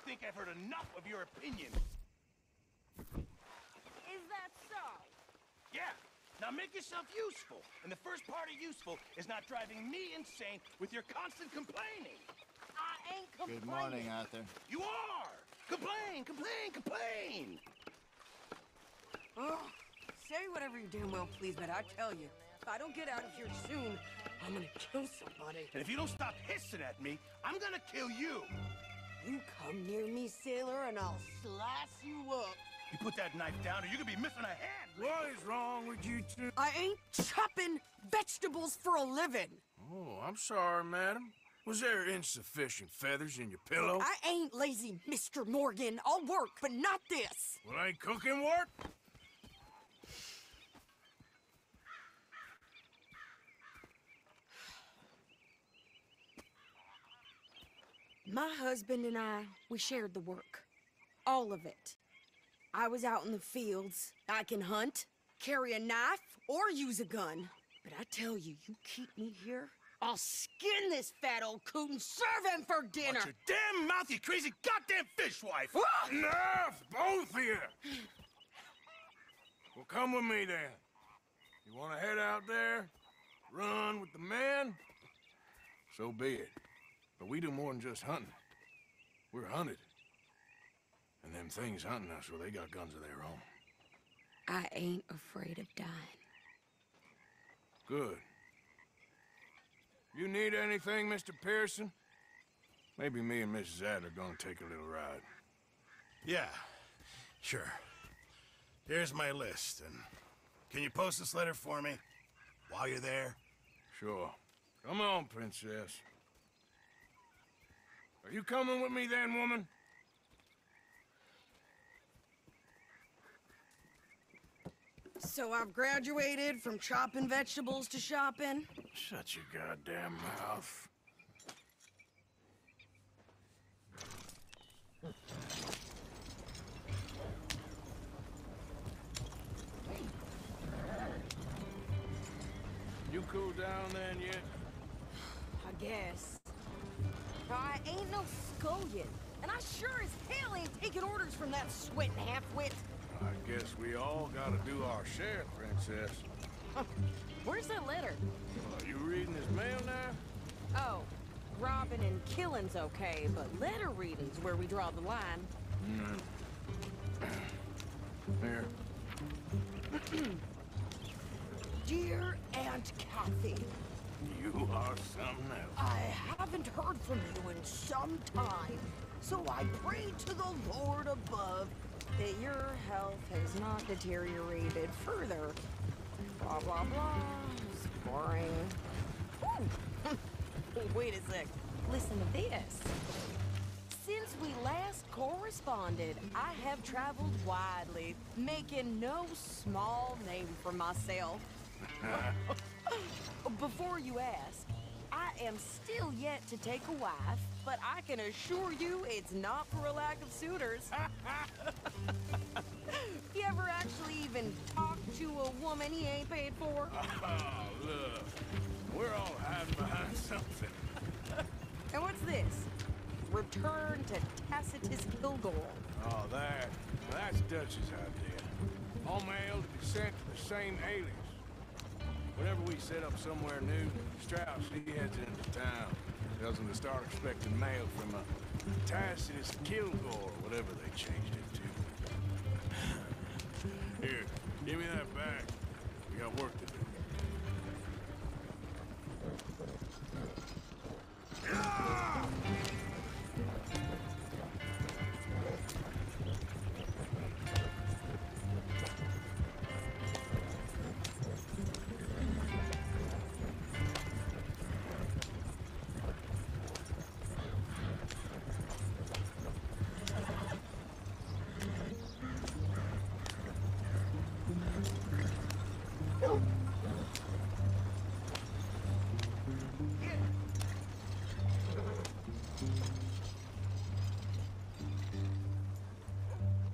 think I've heard enough of your opinion. Is that so? Yeah. Now make yourself useful. And the first part of useful is not driving me insane with your constant complaining. I ain't complaining. Good morning, Arthur. You are! Complain, complain, complain! Oh, say whatever you damn well please, but I tell you, if I don't get out of here soon, I'm gonna kill somebody. And if you don't stop hissing at me, I'm gonna kill you. You come near me, sailor, and I'll slice you up. You put that knife down or you're gonna be missing a hand. What is wrong with you two? I ain't chopping vegetables for a living. Oh, I'm sorry, madam. Was there insufficient feathers in your pillow? I ain't lazy, Mr. Morgan. I'll work, but not this. Well, ain't cooking work? My husband and I, we shared the work. All of it. I was out in the fields. I can hunt, carry a knife, or use a gun. But I tell you, you keep me here, I'll skin this fat old coot and serve him for dinner. Watch your damn mouth, you crazy goddamn fishwife! Enough, both of you! Well, come with me then. You want to head out there, run with the men? So be it. But we do more than just hunting. We're hunted. And them things hunting us, well, they got guns of their own. I ain't afraid of dying. Good. You need anything, Mr. Pearson? Maybe me and Mrs. Adler gonna take a little ride. Yeah, sure. Here's my list, and can you post this letter for me while you're there? Sure. Come on, princess. Are you coming with me then, woman? So I've graduated from chopping vegetables to shopping. Shut your goddamn mouth. You cool down then yet? I guess. I ain't no scullion, and I sure as hell ain't taking orders from that sweating half-wit. I guess we all gotta do our share, princess. Where's that letter? Are you reading his mail now? Oh, robbing and killing's okay, but letter reading's where we draw the line. Here. Dear Aunt Kathy, You are something else. I haven't heard from you in some time, so I pray to the Lord above that your health has not deteriorated further. Blah, blah, blah. It's boring. Ooh. Wait a sec. Listen to this. Since we last corresponded, I have traveled widely, making no small name for myself. Before you ask, I am still yet to take a wife, but I can assure you it's not for a lack of suitors. You ever actually even talked to a woman he ain't paid for? Oh, look. We're all hiding behind something. And what's this? Return to Tacitus Kilgore. Oh, that's Dutch's idea. All mail to be sent to the same alias. Whenever we set up somewhere new, Strauss, he heads into town. Tells them to start expecting mail from a Tacitus Kilgore, whatever they changed it to. Here, give me that back. We got work to do.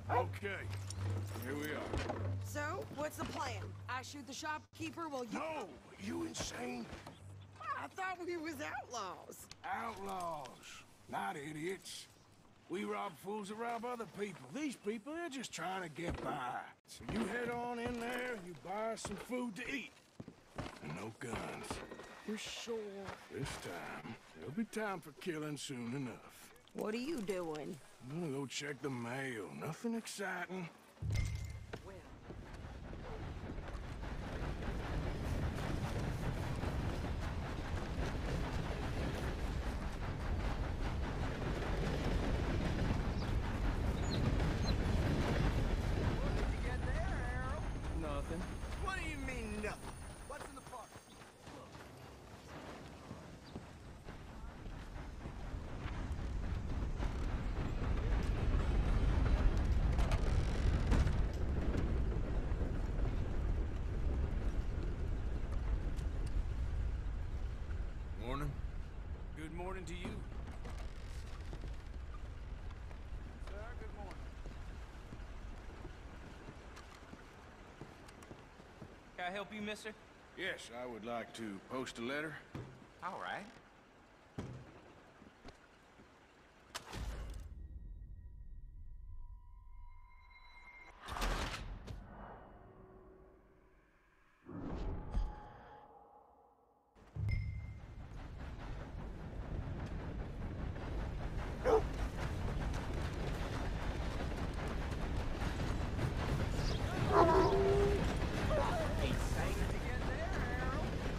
Okay, here we are. So, what's the plan? I shoot the shopkeeper while you... No, you insane? I thought we was outlaws. Outlaws, not idiots. We rob fools that rob other people. These people, they're just trying to get by. So you head on in there, you buy some food to eat. And no guns. You're sure? This time, there'll be time for killing soon enough. What are you doing? I'm gonna go check the mail. Nothing exciting. Nothing. What do you mean, nothing? What's in the park? Morning. Good morning to you. Sir, good morning. Can I help you, mister? Yes, I would like to post a letter. All right.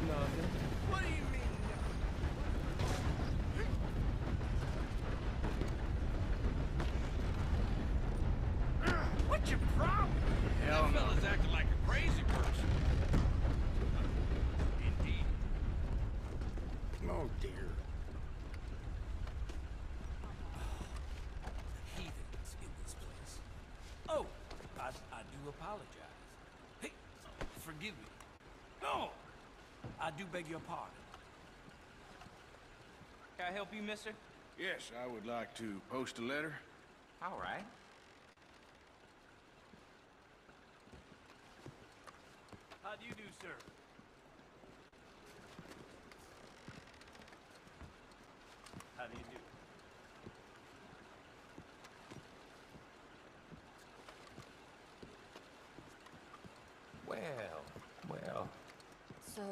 Nothing. What do you mean, nothing? What's your problem? Hell That no. fella's acting like a crazy person. Indeed. Oh, dear. Heathens in this place. Oh, I do apologize. Hey, forgive me. No, I do beg your pardon. Can I help you, mister? Yes, I would like to post a letter. All right. How do you do, sir? How do you do? Well. So,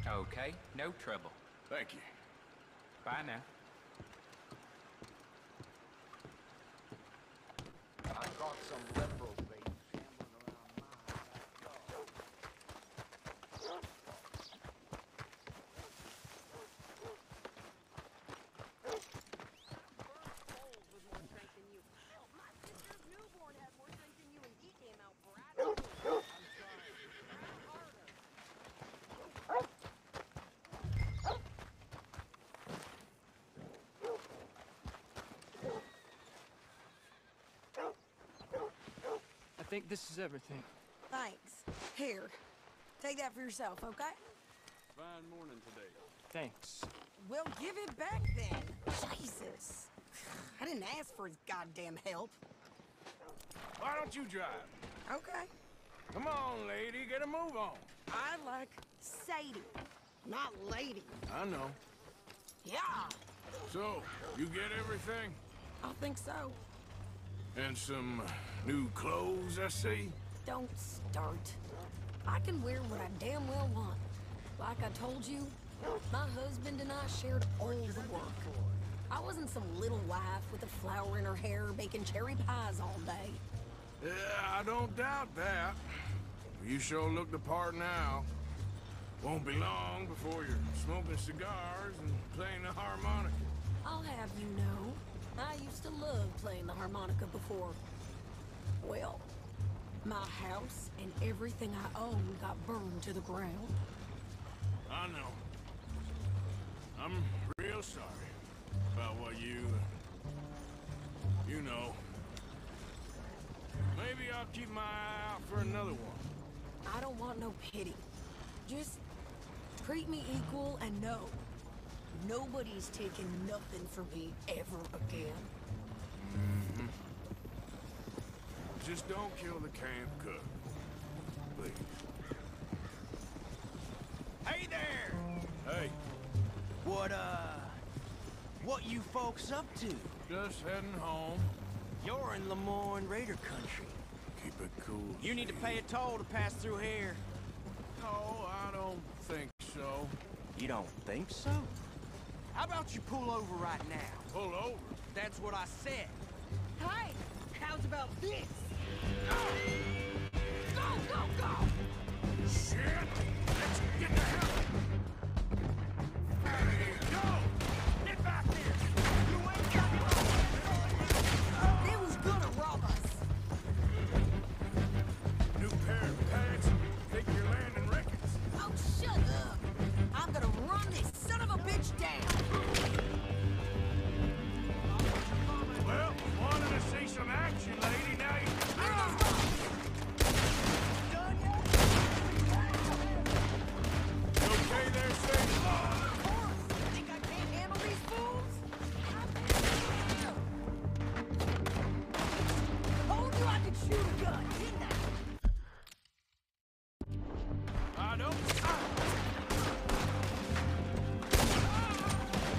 Okay, no trouble. Thank you. Bye now. I caught some reprobate gambling around my backyard. with more strength than you. Hell, my sister's newborn had more strength than you, and he came out brand new. I'm sorry. Try harder. I think this is everything. Thanks. Here, take that for yourself, okay? Fine morning today. Thanks. Well, give it back then. Jesus. I didn't ask for his goddamn help. Why don't you drive? Okay. Come on, lady, get a move on. I like Sadie, not lady. I know. Yeah, So, you get everything? I think so. And some new clothes, I see? Don't start. I can wear what I damn well want. Like I told you, my husband and I shared all the work. I wasn't some little wife with a flower in her hair baking cherry pies all day. Yeah, I don't doubt that. You sure look the part now. Won't be long before you're smoking cigars and playing the harmonica. I'll have you know, I used to love playing the harmonica before. Well, my house and everything I owned got burned to the ground. I know. I'm real sorry about what you know. Maybe I'll keep my eye out for another one. I don't want no pity. Just treat me equal and know nobody's taking nothing from me ever again. Just don't kill the camp cook. please. Hey there! Hey, What you folks up to? just heading home. You're in Lemoyne Raider country. Keep it cool. You need to pay a toll to pass through here. No, I don't think so. You don't think so? How about you pull over right now? Pull over. That's what I said. Hey, how's about this? Go, go, go! Shit! Let's get the hell. Hey, go! Get back here! You ain't got They was gonna rob us. New pair of pants. Think you're landing records. Oh, shut up. I'm gonna run this son of a bitch down. Well, wanted to see some action, lady. Now you... Done yet? You okay there, Sadie? Of course. Think I can't handle these fools? Told you I could shoot a gun, didn't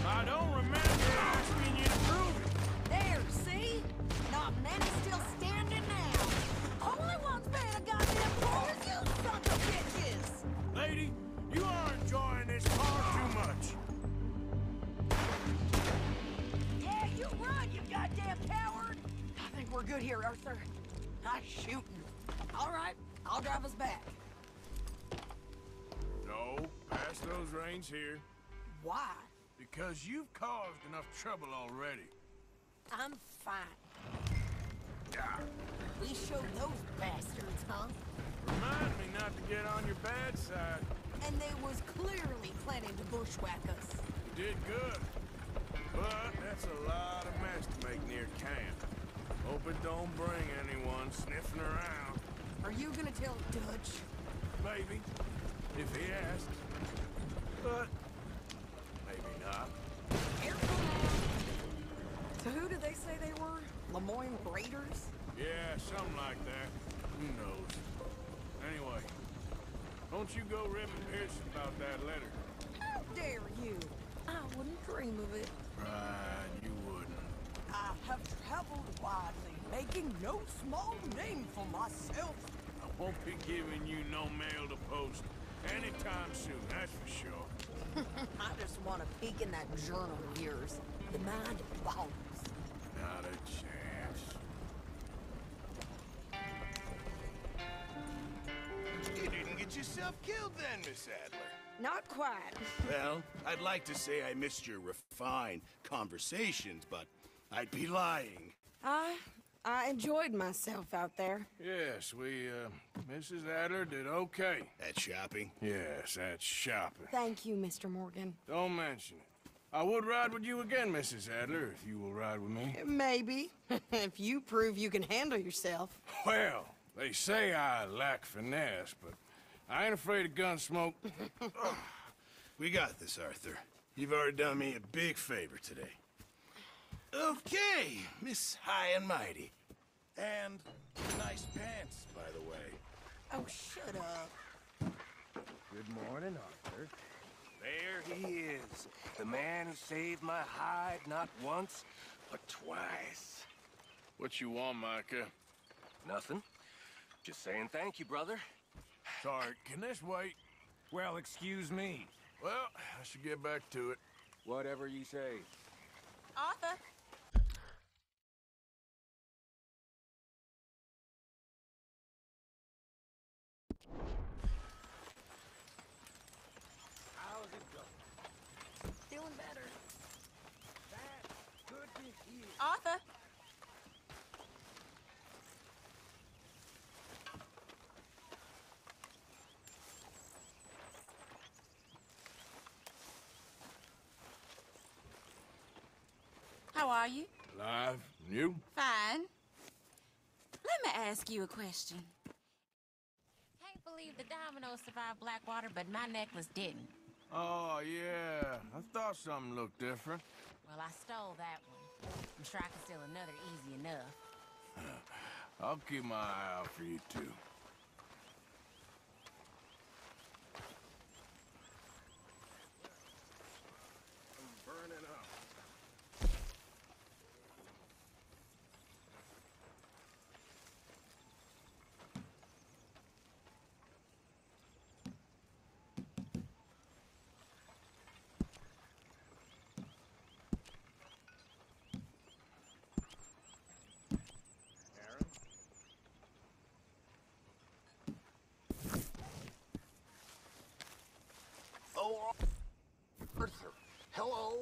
I don't remember asking you to prove it. There, see? Not many still standing now. Only one's paying a goddamn toll is you sons of bitches! Lady, you are enjoying this far too much. Yeah, you run, you goddamn coward! I think we're good here, Arthur. Nice shooting. All right, I'll drive us back. No, pass those reins here. Why? Because you've caused enough trouble already. I'm fine. Yeah. We showed those bastards, huh? Remind me not to get on your bad side. And they was clearly planning to bushwhack us. You did good. But that's a lot of mess to make near camp. Hope it don't bring anyone sniffing around. Are you gonna tell Dutch? Maybe, if he asks. But maybe not. Careful now. So who did they say they were? Lemoyne Raiders? Yeah, something like that. Who knows? Anyway, don't you go ripping Pearson about that letter. How dare you? I wouldn't dream of it. Right, you wouldn't. I have traveled widely, making no small name for myself. I won't be giving you no mail to post anytime soon, that's for sure. I just want to peek in that journal of yours. The mind boggles. Not a chance. You didn't get yourself killed then, Miss Adler. Not quite. Well, I'd like to say I missed your refined conversations, but I'd be lying. I enjoyed myself out there. Yes, Mrs. Adler did okay. At shopping? Yes, that's shopping. Thank you, Mr. Morgan. Don't mention it. I would ride with you again, Mrs. Adler, if you will ride with me. Maybe. If you prove you can handle yourself. Well, they say I lack finesse, but I ain't afraid of gun smoke. We got this, Arthur. You've already done me a big favor today. Okay, Miss High and Mighty. And nice pants, by the way. Oh, shut up. Good morning, Arthur. There he is. The man who saved my hide not once, but twice. What you want, Micah? Nothing. Just saying thank you, brother. Sorry, can this wait? Well, excuse me. Well, I should get back to it. Whatever you say. Arthur. How's it going? Feeling better. That's good to hear. Arthur. How are you? Alive? And you? Fine. Let me ask you a question. Can't believe the dominoes survived Blackwater, but my necklace didn't. Oh, yeah. I thought something looked different. Well, I stole that one. I'm sure I can steal another easy enough. I'll keep my eye out for you, too. Hello, Arthur. Hello.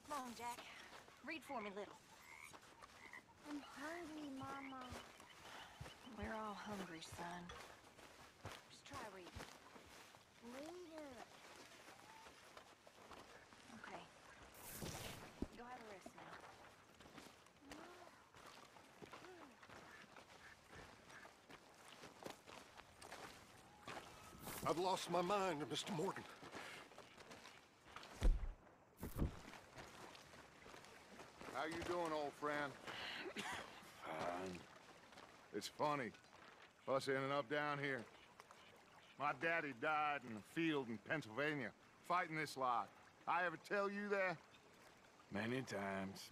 Come on, Jack. Read for me, little. I'm hungry, Mama. We're all hungry, son. Just try reading. Later. Okay. Go have a rest now. I've lost my mind, Mr. Morgan. How you doing, old friend? Fine. It's funny, us ending up down here. My daddy died in a field in Pennsylvania, fighting this lot. I ever tell you that? Many times.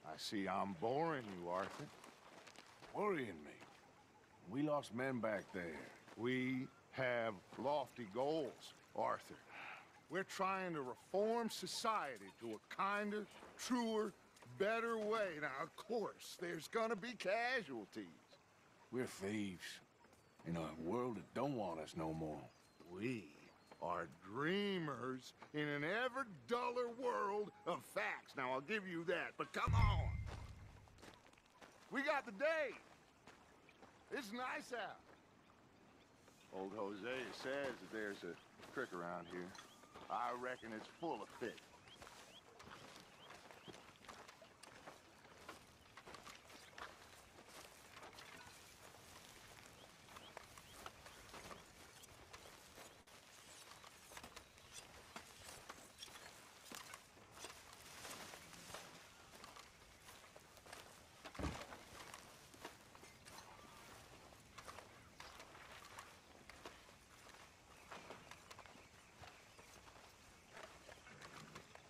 I see I'm boring you, Arthur. Worrying me. We lost men back there. We have lofty goals, Arthur. We're trying to reform society to a kinder, truer, better way. Now, of course, there's gonna be casualties. We're thieves. In a world that don't want us no more. We are dreamers in an ever duller world of facts. Now, I'll give you that, but come on. We got the day. It's nice out. Old Jose says that there's a creek around here. I reckon it's full of fish.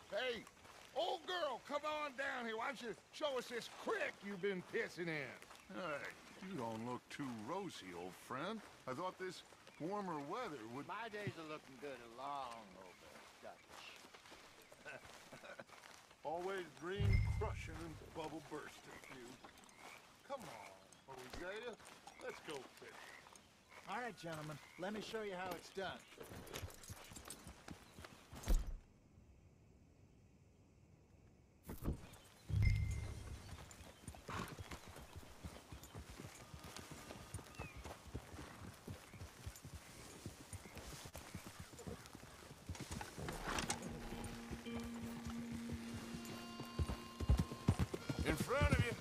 Hey, old girl, come on down here. Why don't you show us this creek you've been pissing in? Hey, you don't look too rosy, old friend. I thought this warmer weather would... My days are looking good along over Dutch. Always dream crushing and bubble bursting, you. Come on, Hosea. Let's go fish. All right, gentlemen, let me show you how it's done. In front of you.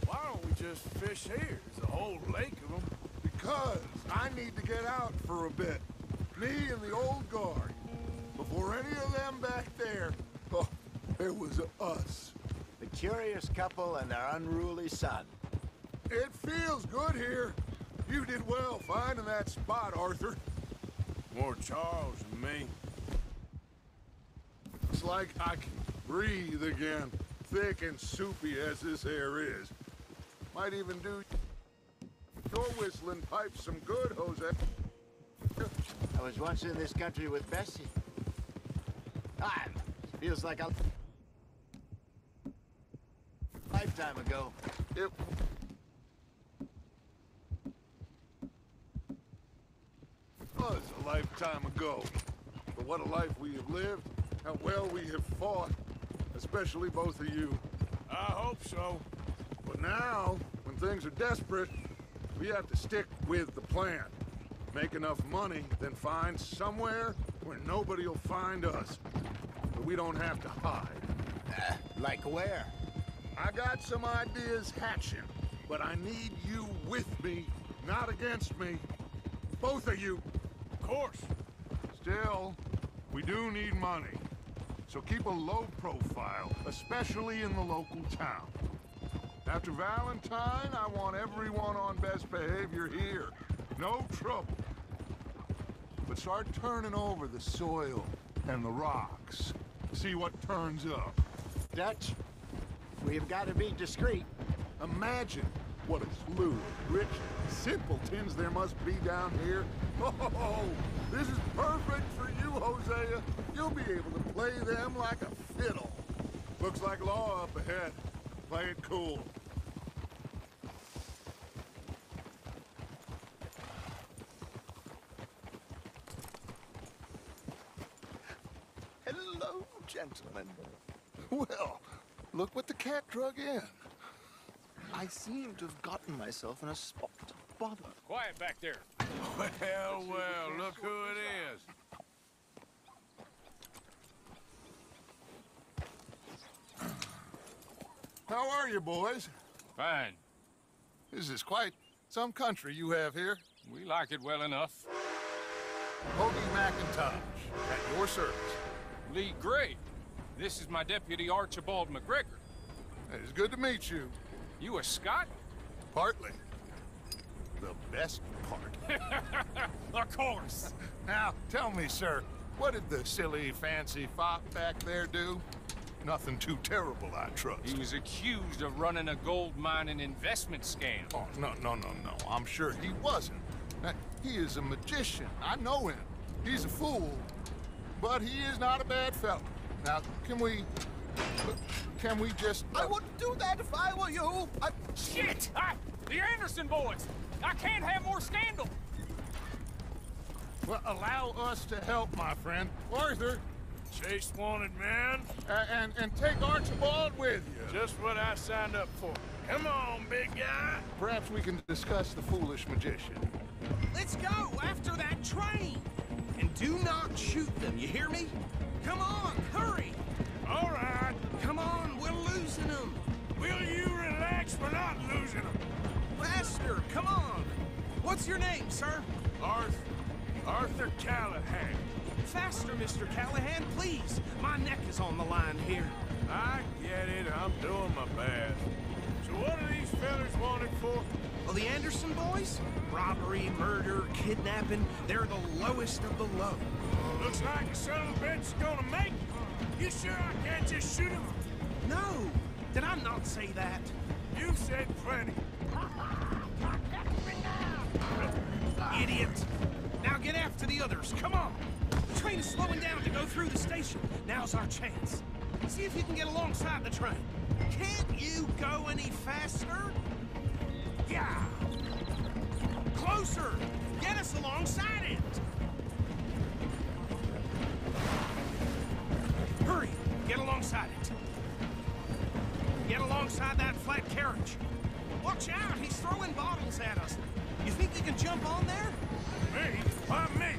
Why don't we just fish here? There's a whole lake of them. Because I need to get out for a bit. Me and the old guard. Before any of them back there, oh, it was us. The curious couple and their unruly son. It feels good here. You did well finding that spot, Arthur. More Charles than me. It's like I can breathe again, thick and soupy as this air is. Might even do your whistling pipes some good, Jose. I was once in this country with Bessie. Feels like a lifetime ago. lifetime ago. But what a life we have lived, how well we have fought, especially both of you. I hope so. But now, when things are desperate, we have to stick with the plan. Make enough money, then find somewhere where nobody will find us. But we don't have to hide. Like where? I got some ideas hatching, but I need you with me, not against me. Both of you. Of course. Still, we do need money. So keep a low profile, especially in the local town. After Valentine, I want everyone on best behavior here. No trouble. But start turning over the soil and the rocks. See what turns up. Dutch, we've got to be discreet. Imagine what a slew of rich simpletons there must be down here. Oh, this is perfect for you, Hosea. You'll be able to play them like a fiddle. Looks like law up ahead. Play it cool. Hello, gentlemen. Well, look what the cat drug in. I seem to have gotten myself in a spot to bother. Quiet back there. Well, well, look who it is. How are you, boys? Fine. This is quite some country you have here. We like it well enough. Hoagie McIntosh, at your service. Lee Gray. This is my deputy Archibald McGregor. It's good to meet you. You a Scot? Partly. The best part. Of course. Now, tell me, sir, what did the silly, fancy fop back there do? Nothing too terrible, I trust. He was accused of running a gold mining investment scam. Oh, no. I'm sure he wasn't. He is a magician. I know him. He's a fool. But he is not a bad fellow. Now, can we just... I wouldn't do that if I were you. Shit! The Anderson boys! I can't have more scandal! Well, allow us to help, my friend. Arthur, Chase wanted man. and take Archibald with you. Just what I signed up for. Come on, big guy. Perhaps we can discuss the foolish magician. Let's go after that train! And do not shoot them, you hear me? Come on, hurry! All right. Come on, we're losing them! Will you relax? We're not losing them. Faster, come on! What's your name, sir? Arthur Callahan. Faster, Mr. Callahan, please! My neck is on the line here. I get it. I'm doing my best. So what are these fellas wanted for? Well, the Anderson boys? Robbery, murder, kidnapping, they're the lowest of the low. Looks like a son of a bitch is gonna make it. You sure I can't just shoot him? No! Did I not say that? You said plenty. Idiot! Now get after the others, come on! The train is slowing down to go through the station. Now's our chance. See if you can get alongside the train. Can't you go any faster? Yeah! Closer! Get us alongside it! Hurry! Get alongside it. Get alongside that flat carriage. Watch out! He's throwing bottles at us. You think you can jump on there? Me? Why me?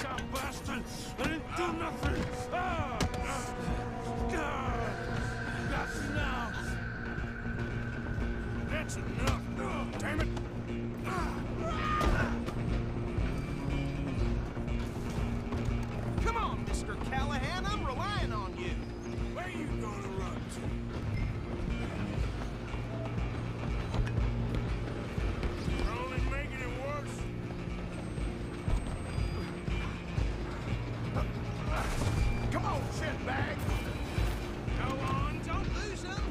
God bastard! I didn't do nothing! That's enough! That's enough! Damn it! Come on, Mr. Callahan, I'm relying on you. Where you gonna run to? You're only making it worse. Come on, shitbag! Go on, don't lose him!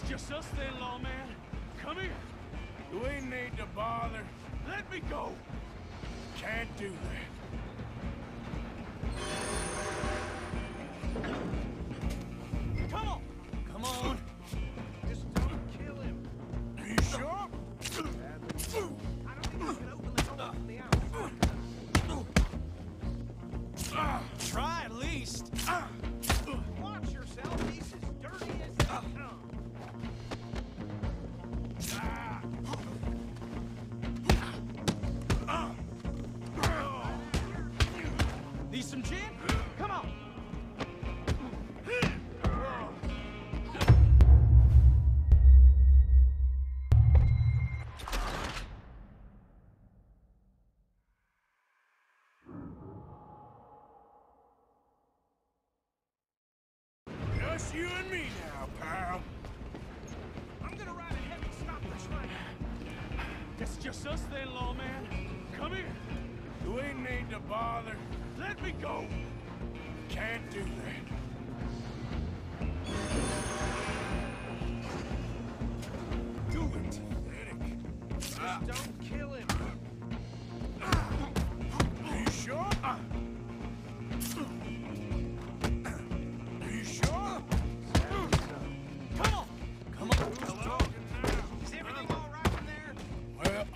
It's just us then, lawman. Come here. Do we need to bother? Let me go. Can't do that. Come on. Come on. Just don't kill him. Are you sure? I don't think I can open the door from the outside. Try at least. Watch yourself. He's as dirty as they come. Need some gin? Come on. Just you and me now, pal. I'm gonna ride ahead and stop the train. It's just us then, lawman. Come here. Do we need to bother? Let me go. Can't do that. Do it. Just don't kill him. Are you sure? Are you sure? Come on. Come on. Who's talking now? Is everything all right in there? Well,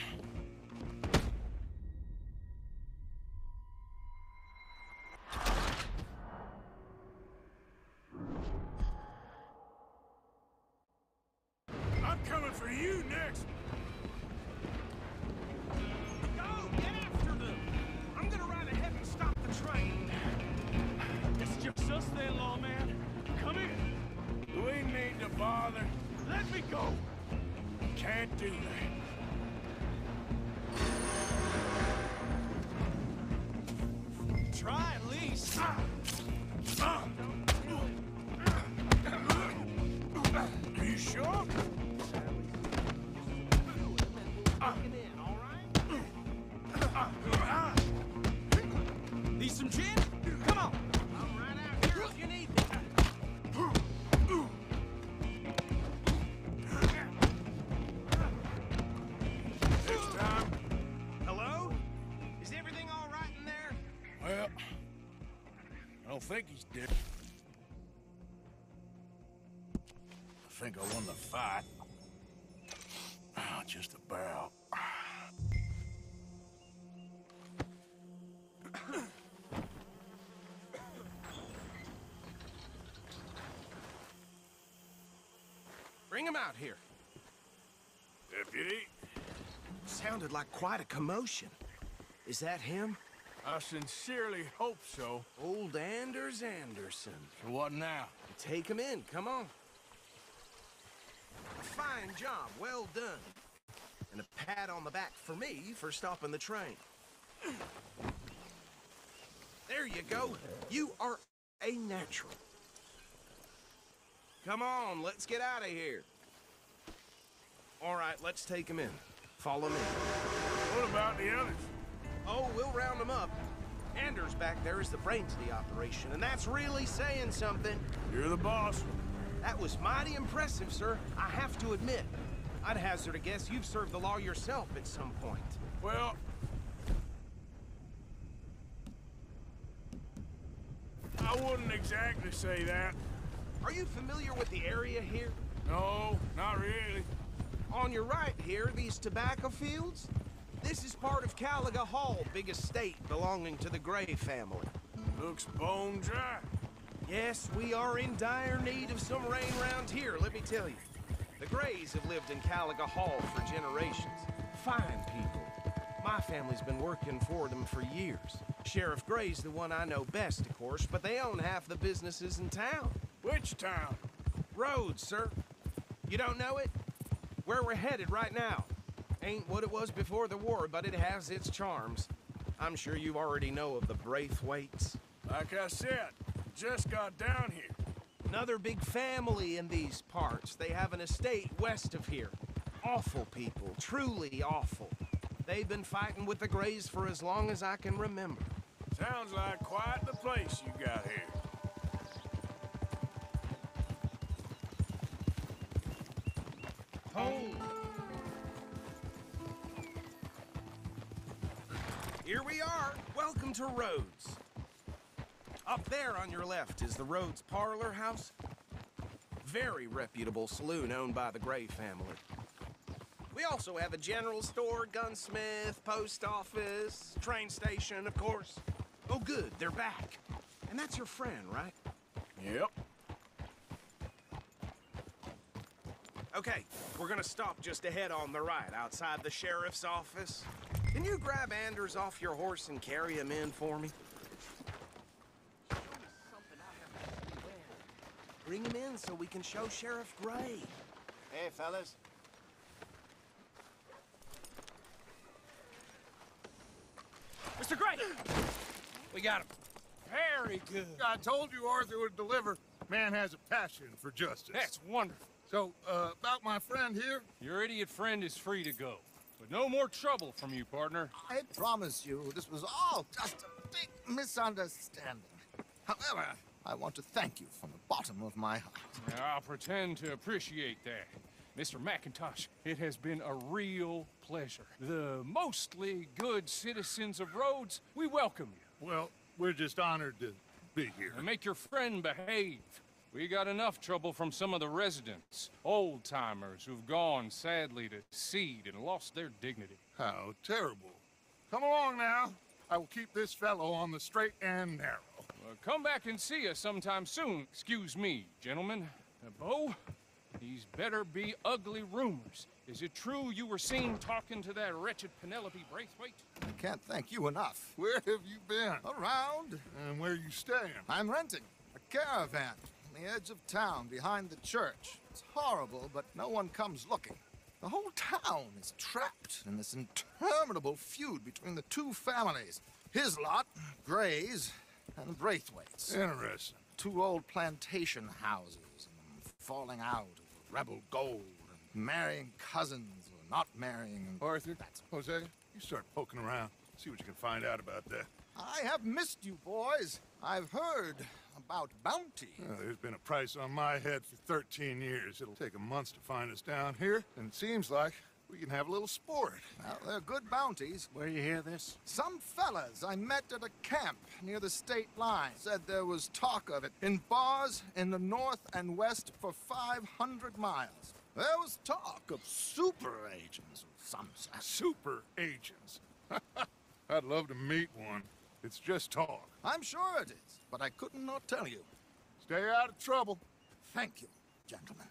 I'm coming for you next. Go. Get after them. I'm gonna ride ahead and stop the train. It's just us then, lawman. Come here. Do we need to bother? Let me go. Can't do that. Try at least. Are you sure? Need some gin? Come on. I'm right out here if you need me. This time? Hello? Is everything all right in there? Well, I don't think he's dead. I think I won the fight. Just about. Bring him out here. Deputy, Sounded like quite a commotion. Is that him? I sincerely hope so. Old Anders Anderson. So what now? Take him in, come on. Fine job, well done. And a pat on the back for me for stopping the train. There you go. You are a natural. Come on, let's get out of here. All right, let's take him in. Follow me. What about the others? Oh, we'll round them up. Anders back there is the brains of the operation, and that's really saying something. You're the boss. That was mighty impressive, sir. I have to admit. I'd hazard a guess you've served the law yourself at some point. Well, I wouldn't exactly say that. Are you familiar with the area here? No, not really. On your right here, these tobacco fields? This is part of Caliga Hall, big estate belonging to the Gray family. Looks bone dry. Yes, we are in dire need of some rain round here, let me tell you. The Grays have lived in Caliga Hall for generations. Fine people. My family's been working for them for years. Sheriff Gray's the one I know best, of course, but they own half the businesses in town. Which town? Rhodes, sir. You don't know it? Where we're headed right now. Ain't what it was before the war, but it has its charms. I'm sure you already know of the Braithwaites. Like I said, just got down here. Another big family in these parts. They have an estate west of here. Awful people, truly awful. They've been fighting with the Grays for as long as I can remember. Sounds like quite the place you got here. Hold. Here we are. Welcome to Rhodes. Up there on your left is the Rhodes Parlor House. Very reputable saloon owned by the Gray family. We also have a general store, gunsmith, post office, train station, of course. Oh, good, they're back. And that's your friend, right? Yep. Okay, we're gonna stop just ahead on the right, outside the sheriff's office. Can you grab Anders off your horse and carry him in for me? Bring him in so we can show Sheriff Gray. Hey, fellas. Mr. Gray! We got him. Very good. I told you Arthur would deliver. Man has a passion for justice. That's wonderful. So, about my friend here? Your idiot friend is free to go. But no more trouble from you, partner. I promise you, this was all just a big misunderstanding. However, I want to thank you from the bottom of my heart. I'll pretend to appreciate that. Mr. McIntosh, it has been a real pleasure. The mostly good citizens of Rhodes, we welcome you. Well, we're just honored to be here. And make your friend behave. We got enough trouble from some of the residents, old-timers who've gone, sadly, to seed and lost their dignity. How terrible. Come along now. I will keep this fellow on the straight and narrow. Come back and see us sometime soon. Excuse me, gentlemen. Bo, these better be ugly rumors. Is it true you were seen talking to that wretched Penelope Braithwaite? I can't thank you enough. Where have you been? Around. And where are you staying? I'm renting a caravan on the edge of town behind the church. It's horrible, but no one comes looking. The whole town is trapped in this interminable feud between the two families. His lot, Gray's, and Braithwaite's. Interesting. Two old plantation houses, and falling out over rebel gold, and marrying cousins or not marrying. And Arthur, Jose, you start poking around. See what you can find out about that. I have missed you, boys. I've heard about bounty. There's been a price on my head for 13 years. It'll take a month to find us down here, and it seems like we can have a little sport. Well, they're good bounties. Where you hear this? Some fellas I met at a camp near the state line said there was talk of it in bars in the north and west for 500 miles. There was talk of super agents of some sort. Super agents. I'd love to meet one. It's just talk. I'm sure it is, but I couldn't not tell you. Stay out of trouble. Thank you, gentlemen.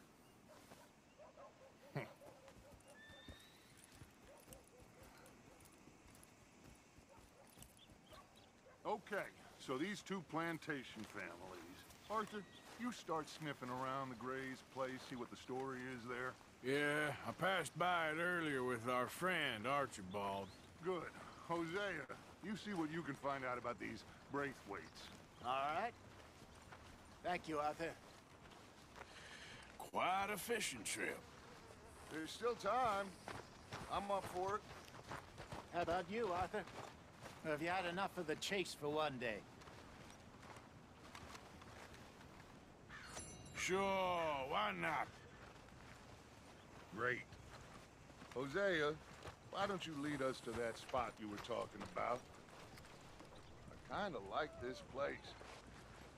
Okay, so these two plantation families. Arthur, you start sniffing around the Gray's place, see what the story is there. Yeah, I passed by it earlier with our friend, Archibald. Good. Hosea, you see what you can find out about these Braithwaites. All right. Thank you, Arthur. Quite a fishing trip. There's still time. I'm up for it. How about you, Arthur? Or have you had enough of the chase for one day? Sure, why not? Great. Hosea, why don't you lead us to that spot you were talking about? I kind of like this place.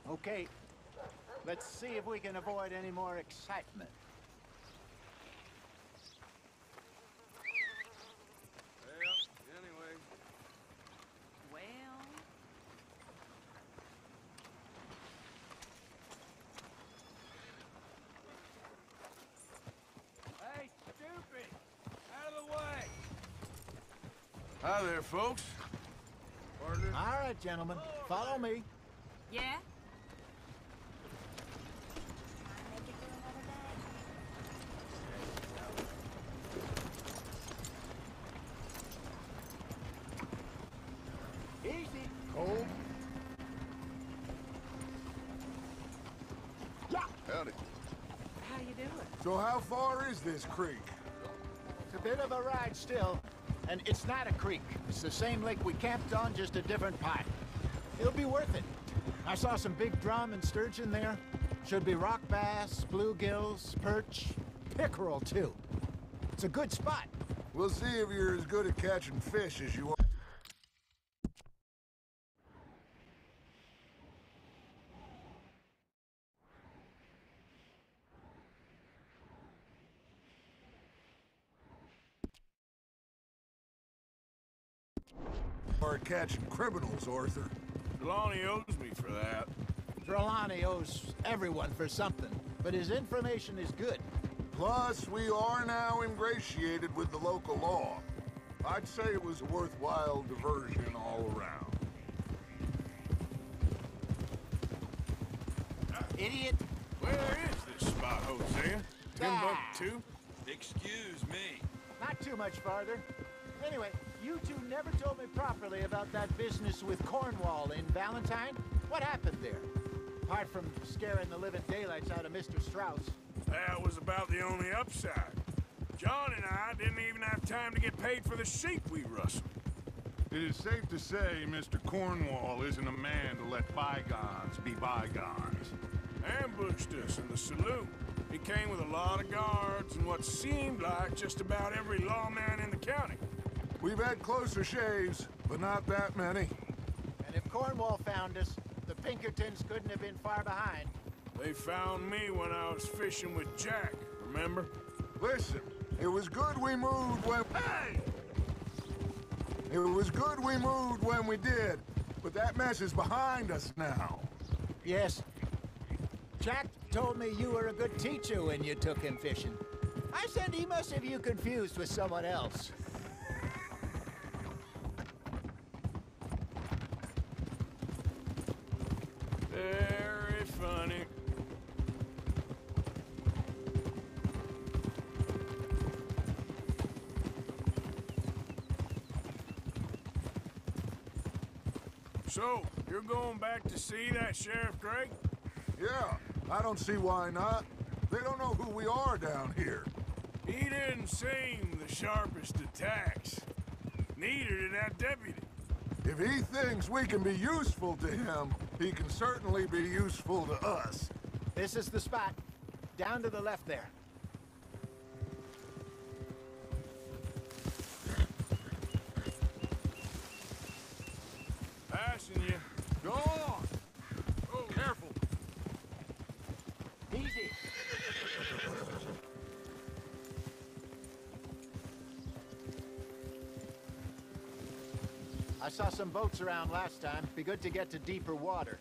Okay. Let's see if we can avoid any more excitement. Well, anyway. Well... Hey, stupid! Out of the way! Hi there, folks. Partner. All right, gentlemen. Follow me. Yeah? Easy. Cold? Yeah. Howdy. How you doing? So how far is this creek? It's a bit of a ride still. And it's not a creek. It's the same lake we camped on, just a different part. It'll be worth it. I saw some big drum and sturgeon there. Should be rock bass, bluegills, perch, pickerel too. It's a good spot. We'll see if you're as good at catching fish as you are at catching criminals, Arthur. Trelawney owes me for that. Trelawney owes everyone for something, but his information is good. Plus, we are now ingratiated with the local law. I'd say it was a worthwhile diversion all around. Idiot! Where is this spot, Hosea? Timbuktu? Excuse me. Not too much farther. Anyway, you two never told me properly about that business with Cornwall in Valentine. What happened there? Apart from scaring the living daylights out of Mr. Strauss. That was about the only upside. John and I didn't even have time to get paid for the sheep we rustled. It is safe to say Mr. Cornwall isn't a man to let bygones be bygones. Ambushed us in the saloon. He came with a lot of guards and what seemed like just about every lawman in the county. We've had closer shaves, but not that many. And if Cornwall found us, the Pinkertons couldn't have been far behind. They found me when I was fishing with Jack, remember? Listen, it was good we moved when... Hey! It was good we moved when we did, but that mess is behind us now. Yes. Jack told me you were a good teacher when you took him fishing. I said he must have you confused with someone else. Very funny. So, you're going back to see that Sheriff Gregg? Yeah, I don't see why not. They don't know who we are down here. He didn't seem the sharpest of tacks. Neither did that deputy. If he thinks we can be useful to him, he can certainly be useful to us. This is the spot. Down to the left there. Passing you. Go on! Oh, careful! Easy. I saw some boats around last time. Be good to get to deeper water.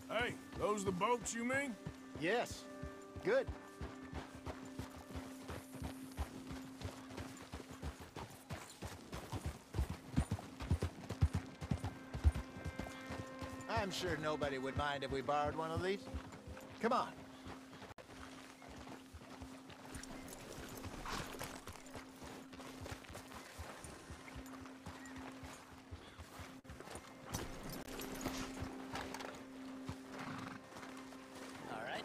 Hey, those the boats you mean? Yes. Good. I'm sure nobody would mind if we borrowed one of these. Come on. All right.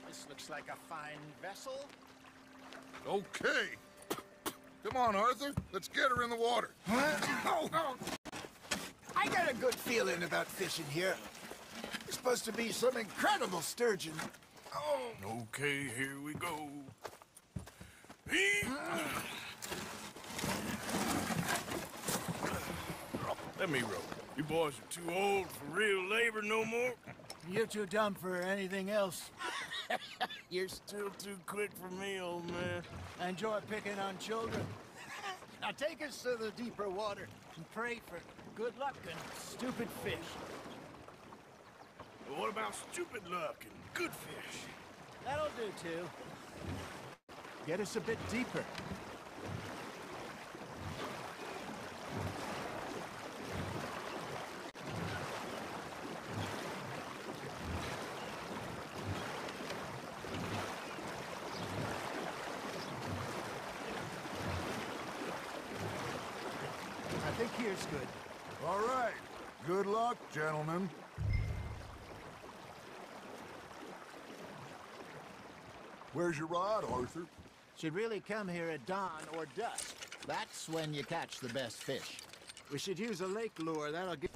This looks like a fine vessel. Okay. Come on, Arthur. Let's get her in the water. I got a good feeling about fishing here. There's supposed to be some incredible sturgeon. Okay, here we go. Let me row. You boys are too old for real labor no more. You're too dumb for anything else. You're still too quick for me, old man. I enjoy picking on children. Now take us to the deeper water and pray for good luck and stupid fish. But what about stupid luck and good fish? That'll do, too. Get us a bit deeper. I think here's good. All right. Good luck, gentlemen. Where's your rod, Arthur? Should really come here at dawn or dusk. That's when you catch the best fish. We should use a lake lure. That'll get...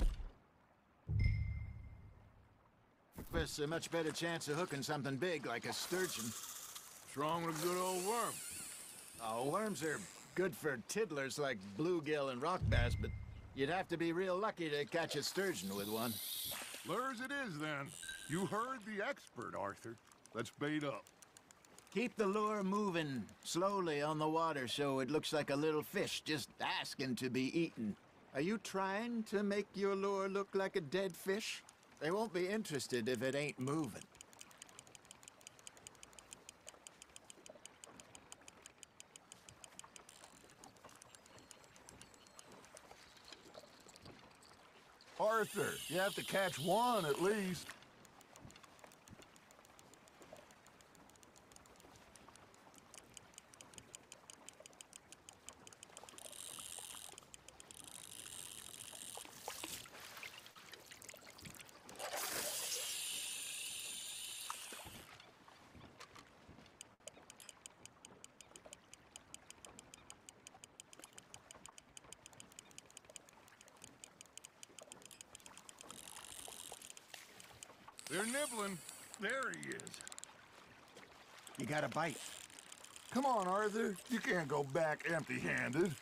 breakfast, a much better chance of hooking something big like a sturgeon. What's wrong with a good old worm? Oh, worms are good for tiddlers like bluegill and rock bass, but you'd have to be real lucky to catch a sturgeon with one. Lures it is, then. You heard the expert, Arthur. Let's bait up. Keep the lure moving slowly on the water so it looks like a little fish just asking to be eaten. Are you trying to make your lure look like a dead fish? They won't be interested if it ain't moving. Arthur, you have to catch one at least. They're nibbling. There he is. You got a bite. Come on, Arthur. You can't go back empty-handed.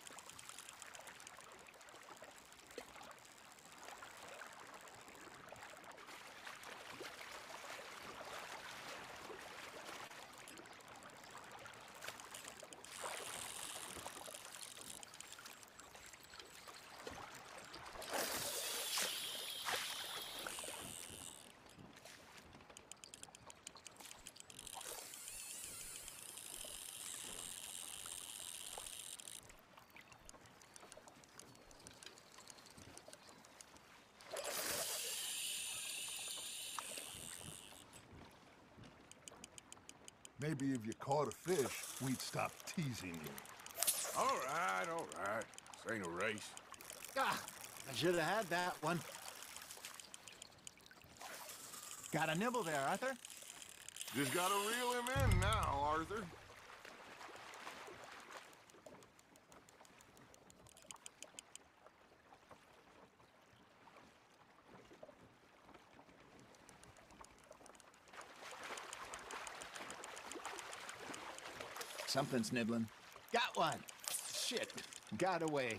Maybe if you caught a fish, we'd stop teasing you. All right, all right. This ain't a race. Ah, I should have had that one. Got a nibble there, Arthur? Just gotta reel him in now, Arthur. Something's nibbling. Got one. Shit. Got away.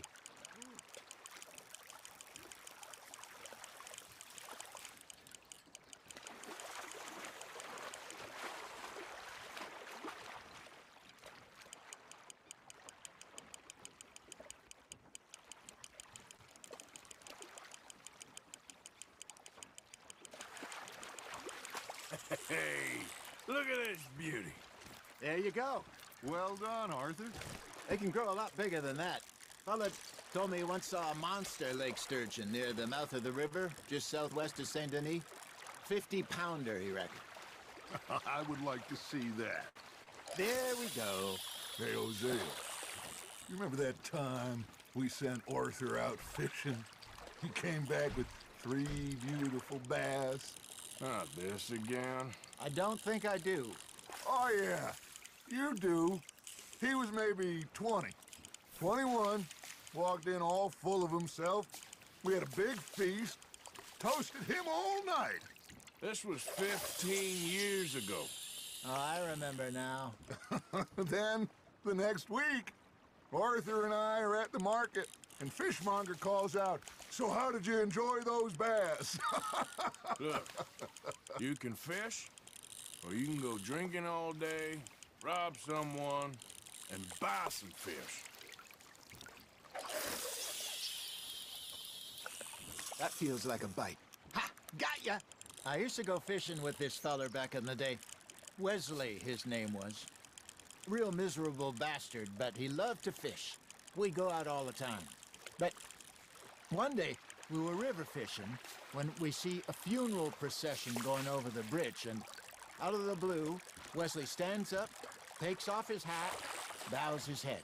Hey, look at this beauty. There you go. Well done, Arthur. They can grow a lot bigger than that. Fella told me he once saw a monster lake sturgeon near the mouth of the river, just southwest of Saint Denis. 50-pounder, he reckoned. I would like to see that. There we go. Hey, Hosea, you remember that time we sent Arthur out fishing? He came back with 3 beautiful bass. Not this again. I don't think I do. Oh, yeah. You do. He was maybe 20. 21. Walked in all full of himself. We had a big feast. Toasted him all night. This was 15 years ago. Oh, I remember now. Then, the next week, Arthur and I are at the market, and Fishmonger calls out, "So how did you enjoy those bass?" Look, you can fish, or you can go drinking all day, rob someone, and buy some fish. That feels like a bite. Ha! Got ya! I used to go fishing with this feller back in the day. Wesley, his name was. Real miserable bastard, but he loved to fish. We'd go out all the time. But one day, we were river fishing when we see a funeral procession going over the bridge, and out of the blue, Wesley stands up, takes off his hat, bows his head.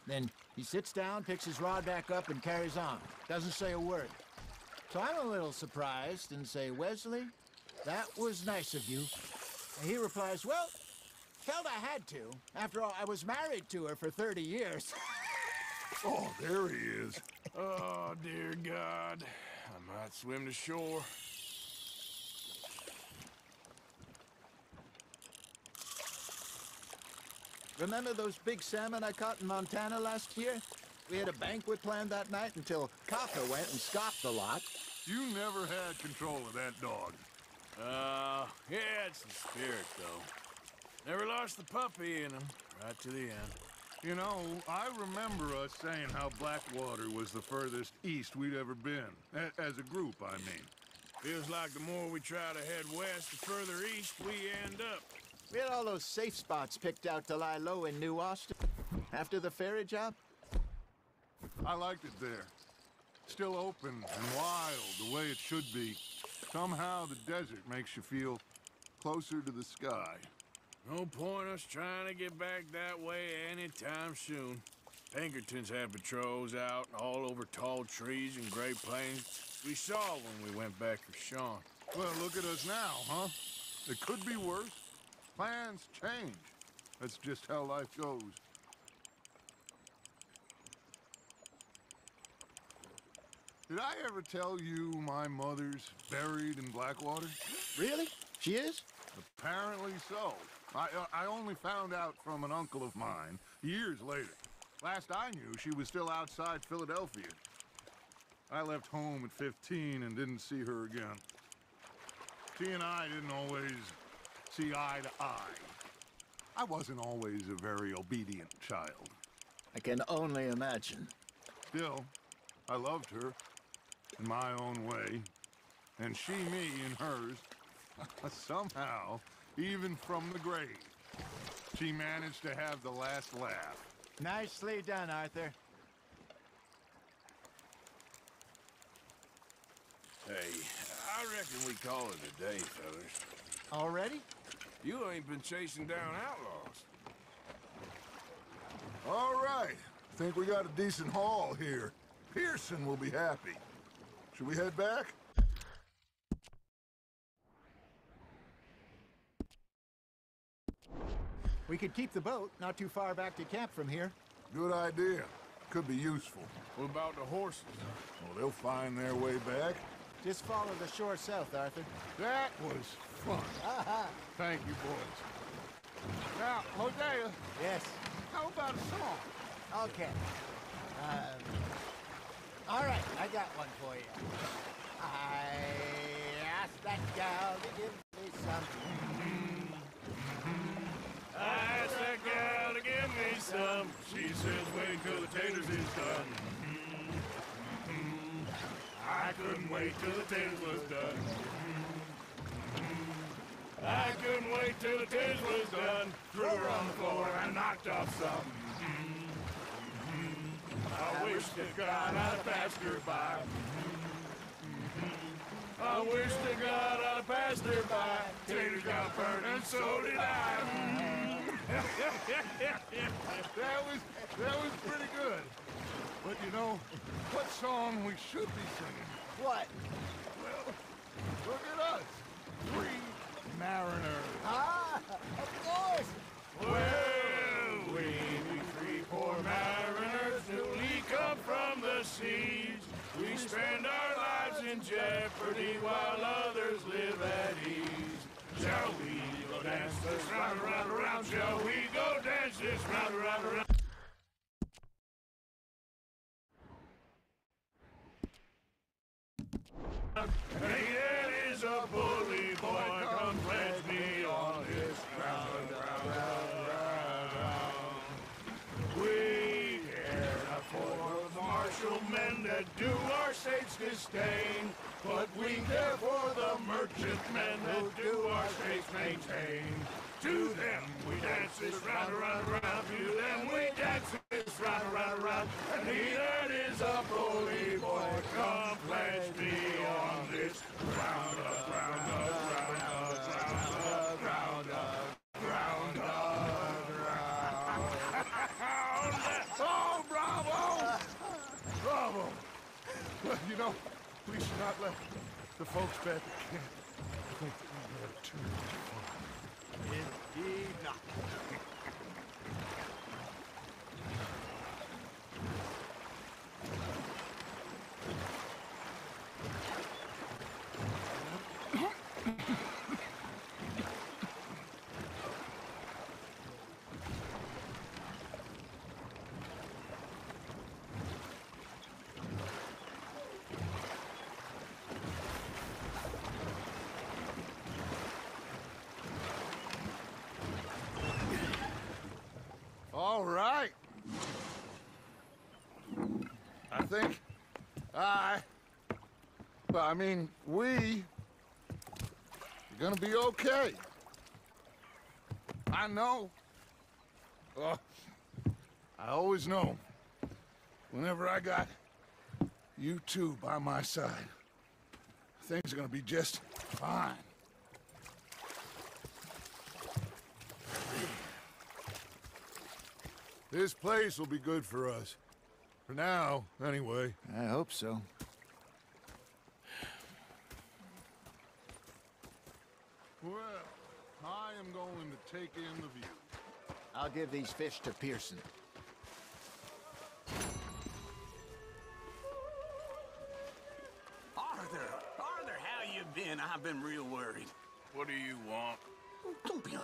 Then he sits down, picks his rod back up, and carries on. Doesn't say a word. So I'm a little surprised and say, "Wesley, that was nice of you." And he replies, "Well, felt I had to. After all, I was married to her for 30 years. Oh, there he is. Oh, dear God. I might swim to shore. Remember those big salmon I caught in Montana last year? We had a banquet planned that night until Kafka went and scoffed the lot. You never had control of that dog. Yeah, it's the spirit, though. Never lost the puppy in him, right to the end. You know, I remember us saying how Blackwater was the furthest east we'd ever been. As a group, I mean. Feels like the more we try to head west, the further east we end up. We had all those safe spots picked out to lie low in New Austin. After the ferry job? I liked it there. Still open and wild, the way it should be. Somehow the desert makes you feel closer to the sky. No point us trying to get back that way anytime soon. Pinkertons had patrols out all over tall trees and Great Plains. We saw when we went back for Sean. Well, look at us now, huh? It could be worse. Plans change. That's just how life goes. Did I ever tell you my mother's buried in Blackwater? Really? She is? Apparently so. I only found out from an uncle of mine years later. Last I knew, she was still outside Philadelphia. I left home at 15 and didn't see her again. She and I didn't always see eye to eye. I wasn't always a very obedient child. I can only imagine. Still, I loved her in my own way, and she me in hers. Somehow, even from the grave, she managed to have the last laugh. Nicely done, Arthur. Hey, I reckon we call it a day, fellas. Already? You ain't been chasing down outlaws. All right. Think we got a decent haul here. Pearson will be happy. Should we head back? We could keep the boat not too far back to camp from here. Good idea. Could be useful. What about the horses? Well, they'll find their way back. Just follow the shore south, Arthur. That was fun. Thank you, boys. Now, Hosea. Yes. How about a song? Okay. All right, I got one for you. I asked that gal to give me some. I asked that gal to give me some. She says, wait till the taters is done. I couldn't wait till the taters was done. I couldn't wait till the taters was done. Threw her on the floor and knocked off some. I wish to God I'd have passed her by. I wish to God I'd have passed her by. Taters got burned and so did I. That was pretty good. But you know, what song we should be singing? What? Well, look at us. 3 mariners. Ah, of course. Well, we three poor mariners newly come from the seas. We spend our lives in jeopardy while others live at ease. Shall we go dance this round, round, round? Shall we go dance this round, round, round? That is a bully boy, come pledge me on this ground, ground. We care not for the martial men that do our state's disdain, but we care for the merchant men that do our state's maintain. To them we dance this round, round, round. To them we dance this round, round, round. And he that is a bully boy, come pledge me on this ground up, ground up, ground up, ground up, ground up, ground up. Oh, bravo! Bravo! Well, you know, we should not let the folks back at camp think that we had too much fun. Indeed not. think we're gonna be okay. I know. I always know. Whenever I got you two by my side, things are gonna be just fine. This place will be good for us. For now, anyway. I hope so. Well, I am going to take in the view. I'll give these fish to Pearson. Arthur, how you been? I've been real worried. What do you want? Don't be